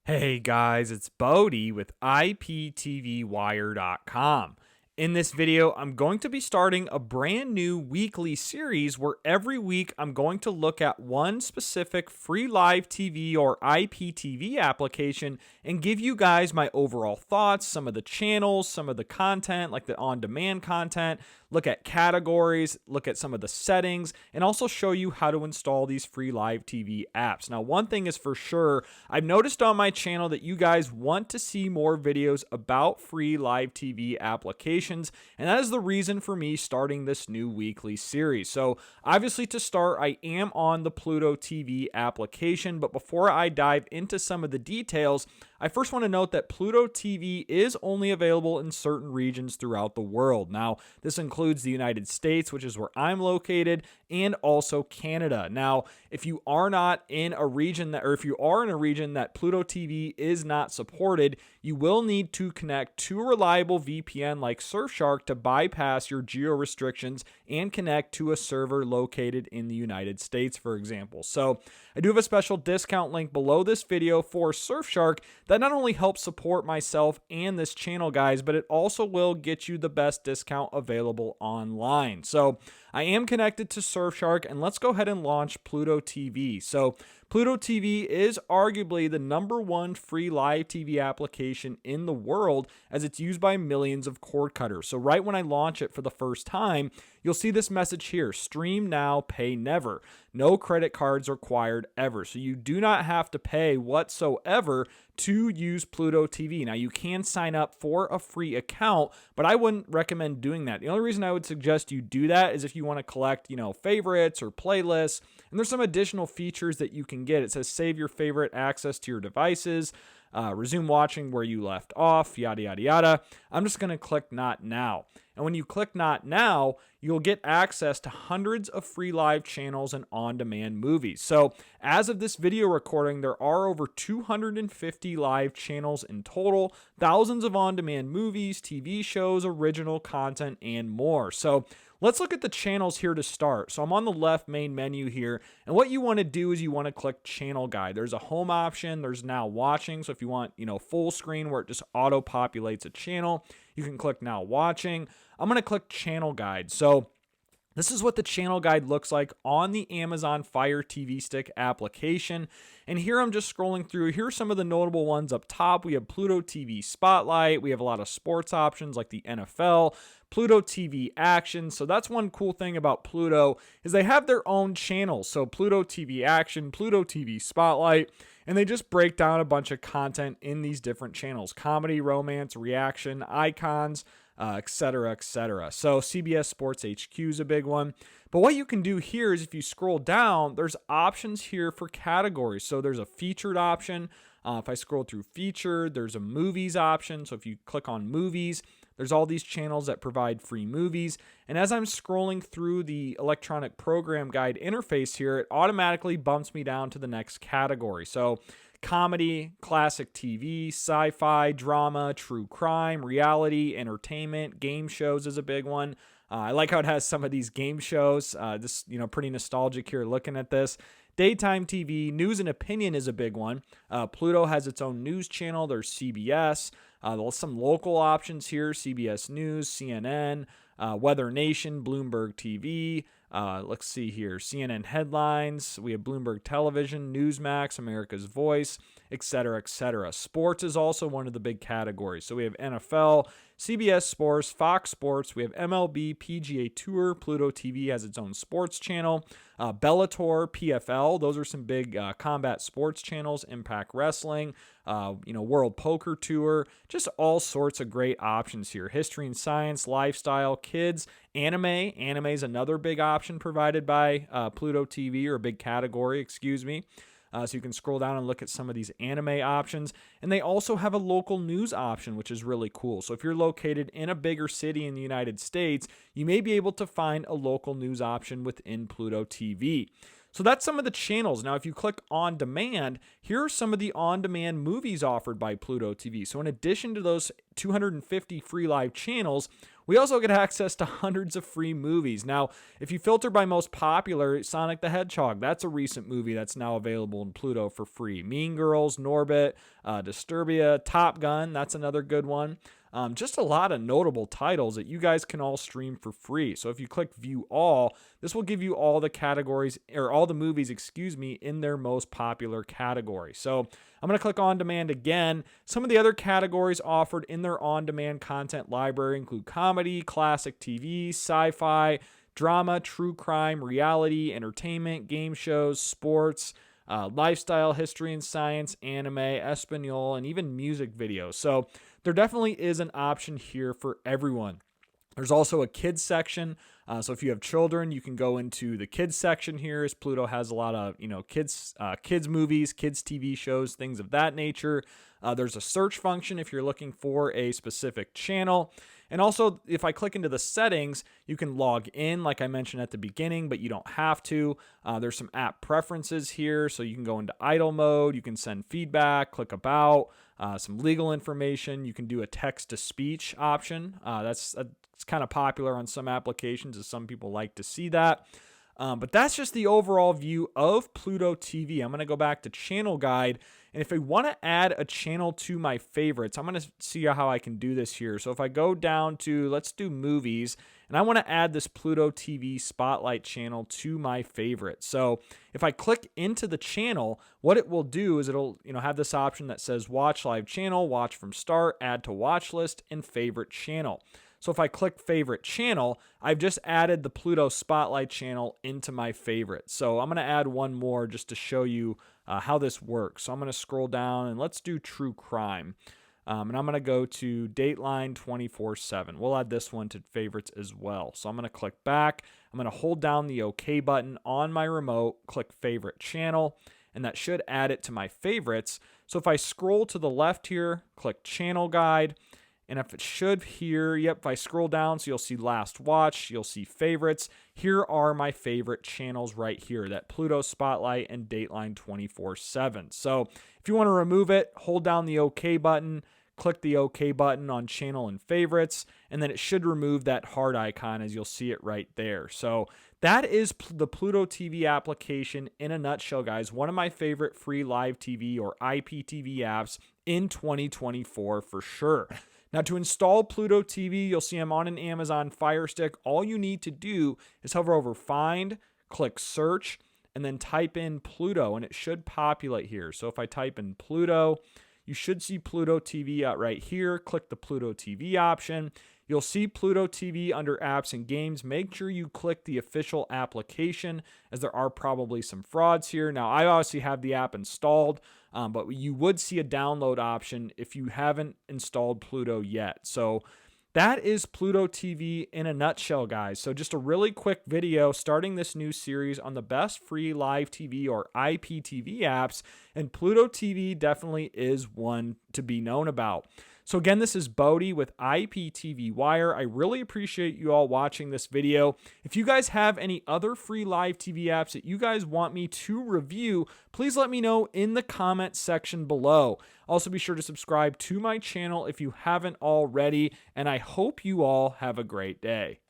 Hey guys, it's Bodie with IPTVWire.com. In this video, I'm going to be starting a brand new weekly series where every week I'm going to look at one specific free live TV or IPTV application and give you guys my overall thoughts, some of the channels, some of the content, like the on-demand content, look at categories, look at some of the settings, and also show you how to install these free live TV apps. Now, one thing is for sure, I've noticed on my channel that you guys want to see more videos about free live TV applications, and that is the reason for me starting this new weekly series. So obviously, to start, I am on the Pluto TV application, but before I dive into some of the details, I first want to note that Pluto TV is only available in certain regions throughout the world. Now, this includes the United States, which is where I'm located, and also Canada. Now, if you are not in a region that, or if you are in a region that Pluto TV is not supported, you will need to connect to a reliable VPN like Surfshark to bypass your geo restrictions and connect to a server located in the United States, for example. So I do have a special discount link below this video for Surfshark that not only helps support myself and this channel, guys, but it also will get you the best discount available online. So I am connected to Surfshark, and let's go ahead and launch Pluto TV. So Pluto TV is arguably the #1 free live TV application in the world, as it's used by millions of cord cutters. So right when I launch it for the first time, you'll see this message here: stream now, pay never. No credit cards required ever. So you do not have to pay whatsoever to use Pluto TV. Now, you can sign up for a free account, but I wouldn't recommend doing that. The only reason I would suggest you do that is if you want to collect, favorites or playlists. And there's some additional features that you can get. It says save your favorite, access to your devices, resume watching where you left off, yada, yada, yada. I'm just going to click not now. And when you click not now, you'll get access to hundreds of free live channels and on-demand movies. So as of this video recording, there are over 250 live channels in total, thousands of on-demand movies, TV shows, original content, and more. So let's look at the channels here to start. So I'm on the left main menu here, and what you want to do is you want to click channel guide. There's a home option, there's now watching. So if you want, full screen where it just auto populates a channel, you can click now watching. I'm going to click channel guide. So this is what the channel guide looks like on the Amazon Fire TV Stick application. And here I'm just scrolling through. Here are some of the notable ones up top. We have Pluto TV Spotlight. We have a lot of sports options like the NFL, Pluto TV Action. So that's one cool thing about Pluto is they have their own channels. So Pluto TV Action, Pluto TV Spotlight, and they just break down a bunch of content in these different channels: comedy, romance, reaction, icons, etc., etc. So CBS Sports HQ is a big one. But what you can do here is if you scroll down, there's options here for categories. So there's a featured option. If I scroll through featured, there's a movies option. So if you click on movies, there's all these channels that provide free movies. And as I'm scrolling through the electronic program guide interface here, it automatically bumps me down to the next category. So comedy, classic TV, sci-fi, drama, true crime, reality, entertainment, game shows is a big one. I like how it has some of these game shows. This, pretty nostalgic here looking at this. Daytime TV, news and opinion is a big one. Pluto has its own news channel. There's CBS. There's some local options here: CBS News, CNN, Weather Nation, Bloomberg TV. Let's see here: CNN Headlines. We have Bloomberg Television, Newsmax, America's Voice, etc., etc. Sports is also one of the big categories. So we have NFL, CBS Sports, Fox Sports. We have MLB, PGA Tour. Pluto TV has its own sports channel. Bellator, PFL. Those are some big combat sports channels. Impact Wrestling, World Poker Tour. Just all sorts of great options here. History and science, lifestyle, kids, anime. Anime is another big option provided by Pluto TV, or a big category, excuse me. So you can scroll down and look at some of these anime options. And they also have a local news option, which is really cool. So if you're located in a bigger city in the United States, you may be able to find a local news option within Pluto TV. So that's some of the channels. Now, if you click on demand, here are some of the on-demand movies offered by Pluto TV. So in addition to those 250 free live channels, We also get access to hundreds of free movies. Now, if you filter by most popular, Sonic the Hedgehog, that's a recent movie that's now available in Pluto for free. Mean Girls, Norbit, Disturbia, Top Gun, that's another good one. Just a lot of notable titles that you guys can all stream for free. So if you click view all, this will give you all the categories, or all the movies, in their most popular category. So I'm going to click on demand again. Some of the other categories offered in their on-demand content library include comedy, classic TV, sci-fi, drama, true crime, reality, entertainment, game shows, sports, lifestyle, history and science, anime, Espanol, and even music videos. So there definitely is an option here for everyone. There's also a kids section. So if you have children, you can go into the kids section here, as Pluto has a lot of, kids movies, kids TV shows, things of that nature. There's a search function if you're looking for a specific channel. And also, if I click into the settings, you can log in, like I mentioned at the beginning, but you don't have to. There's some app preferences here, so you can go into idle mode. You can send feedback, click about, some legal information. You can do a text-to-speech option. It's kind of popular on some applications, as some people like to see that. But that's just the overall view of Pluto TV. I'm going to go back to channel guide. And if I want to add a channel to my favorites, I'm going to see how I can do this here. So if I go down to, let's do movies, and I want to add this Pluto TV Spotlight channel to my favorites. So if I click into the channel, what it will do is it'll have this option that says watch live channel, watch from start, add to watch list, and favorite channel. So if I click favorite channel, I've just added the Pluto Spotlight channel into my favorites. So I'm going to add one more just to show you how this works. So I'm going to scroll down and let's do true crime. And I'm going to go to Dateline 24/7. We'll add this one to favorites as well. So I'm going to click back. I'm going to hold down the OK button on my remote, click favorite channel, and that should add it to my favorites. So if I scroll to the left here, click channel guide, and if it should here, if I scroll down, so you'll see last watch, you'll see favorites. Here are my favorite channels right here, that Pluto Spotlight and Dateline 24/7. So if you want to remove it, hold down the OK button, click the OK button on channel and favorites, and then it should remove that heart icon, as you'll see it right there. So that is the Pluto TV application in a nutshell, guys. One of my favorite free live TV or IPTV apps in 2024 for sure. Now, to install Pluto TV, you'll see I'm on an Amazon Fire Stick. All you need to do is hover over Find, click Search, and then type in Pluto, and it should populate here. So if I type in Pluto, you should see Pluto TV out right here. Click the Pluto TV option. You'll see Pluto TV under apps and games. Make sure you click the official application, as there are probably some frauds here. Now, I obviously have the app installed, but you would see a download option if you haven't installed Pluto yet. So that is Pluto TV in a nutshell, guys. So just a really quick video starting this new series on the best free live TV or IPTV apps, and Pluto TV definitely is one to be known about. So again, this is Bodie with IPTV Wire. I really appreciate you all watching this video. If you guys have any other free live TV apps that you guys want me to review, please let me know in the comment section below. Also, be sure to subscribe to my channel if you haven't already, and I hope you all have a great day.